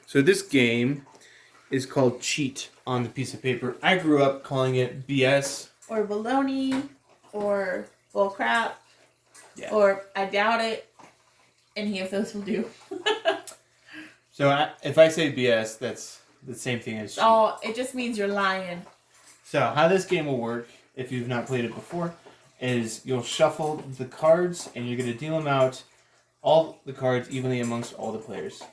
So this game is called Cheat on the piece of paper. I grew up calling it BS. Or baloney. Or bullcrap. Yeah. Or I doubt it. Any of those will do. So if I say BS, that's the same thing as cheat. Oh, it just means you're lying. So how this game will work, if you've not played it before, is you'll shuffle the cards and you're going to deal them out, all the cards evenly amongst all the players.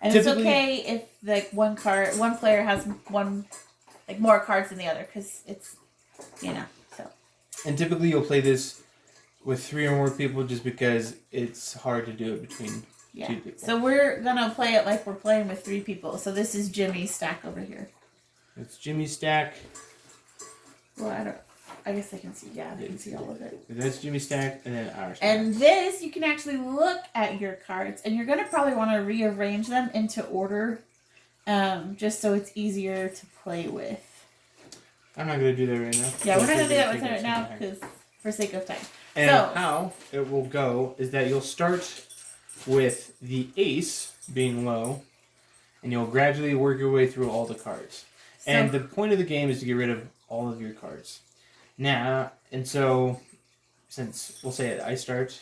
And it's okay if like one player has more cards than the other, because it's, so. And typically you'll play this with 3 or more people just because it's hard to do it between 2 people. So we're going to play it like we're playing with 3 people. So this is Jimmy's stack over here. It's Jimmy's stack. Well, I guess I can see. Yeah, I can see all of it. That's Jimmy's stack, and then our stack. And this, you can actually look at your cards, and you're going to probably want to rearrange them into order, just so it's easier to play with. I'm not going to do that right now. Yeah, we're not going to do that with it now, because for sake of time. And how it will go is that you'll start with the ace being low, and you'll gradually work your way through all the cards. And the point of the game is to get rid of all of your cards. Now, and so, since we'll say I start,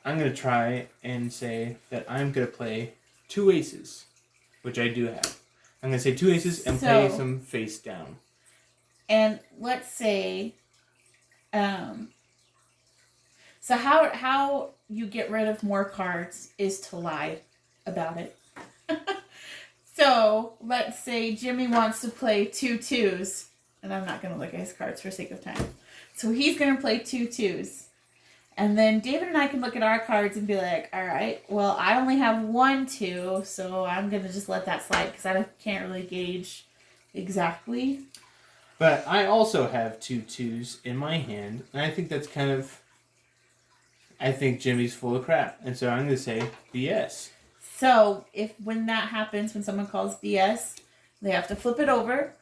I'm going to try and say that I'm going to play 2 aces, which I do have. I'm going to say 2 aces and play some face down. And let's say, so how you get rid of more cards is to lie about it. So, let's say Jimmy wants to play 2 2s. And I'm not going to look at his cards for sake of time. So he's going to play 2 2s. And then David and I can look at our cards and be like, all right, well, I only have 1 2, so I'm going to just let that slide because I can't really gauge exactly. But I also have 2 2s in my hand. And I think that's I think Jimmy's full of crap. And so I'm going to say BS. So when that happens, when someone calls BS, they have to flip it over.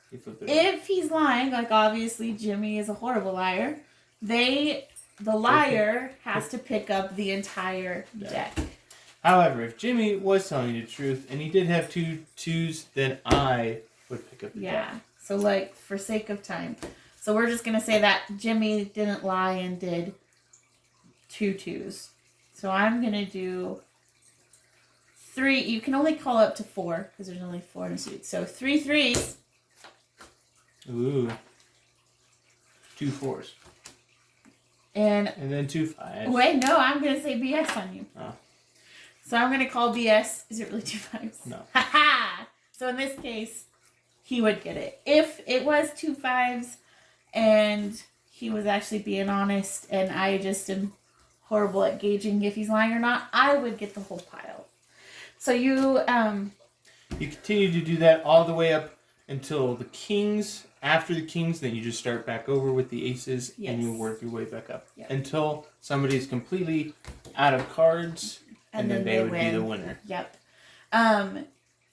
If he's lying, like obviously Jimmy is a horrible liar, the liar has to pick up the entire deck. However, if Jimmy was telling you the truth and he did have 2 2s, then I would pick up the deck. Yeah. So like for sake of time. So we're just going to say that Jimmy didn't lie and did 2 2s. So I'm going to do 3. You can only call up to 4 because there's only 4 in a suit. So 3 3s. Ooh. 2 4s. And then 2 5s. Wait, no, I'm going to say BS on you. Oh. So I'm going to call BS. Is it really 2 5s? No. Ha-ha! So in this case, he would get it. If it was 2 5s and he was actually being honest and I just am horrible at gauging if he's lying or not, I would get the whole pile. So you continue to do that all the way up until the kings. After the kings, then you just start back over with the aces, and you work your way back up until somebody is completely out of cards, and then they would be the winner. Yep.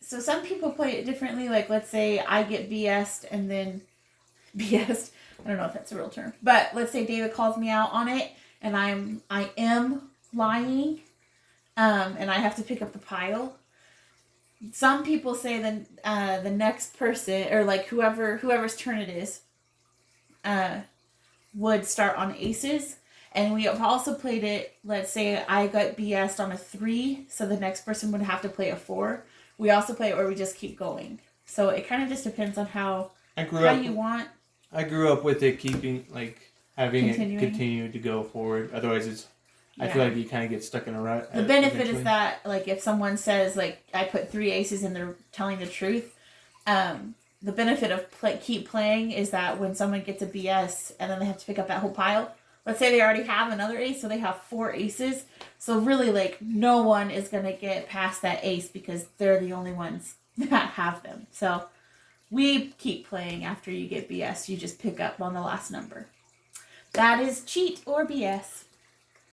So some people play it differently. Like, let's say I get BS'd, and then BS'd. I don't know if that's a real term, but let's say David calls me out on it, and I am lying, and I have to pick up the pile. Some people say the next person, or like whoever's turn it is, would start on aces. And we have also played it, let's say I got BS'd on a 3, so the next person would have to play a 4. We also play it where we just keep going. So it kind of just depends on how you want. I grew up with it having it continue to go forward. Otherwise I feel like you kind of get stuck in a rut. The benefit is that, like, if someone says, like, I put 3 aces and they're telling the truth, the benefit of keep playing is that when someone gets a BS and then they have to pick up that whole pile, let's say they already have another ace, so they have 4 aces. So really, like, no one is going to get past that ace because they're the only ones that have them. So we keep playing after you get BS. You just pick up on the last number. That is cheat or BS.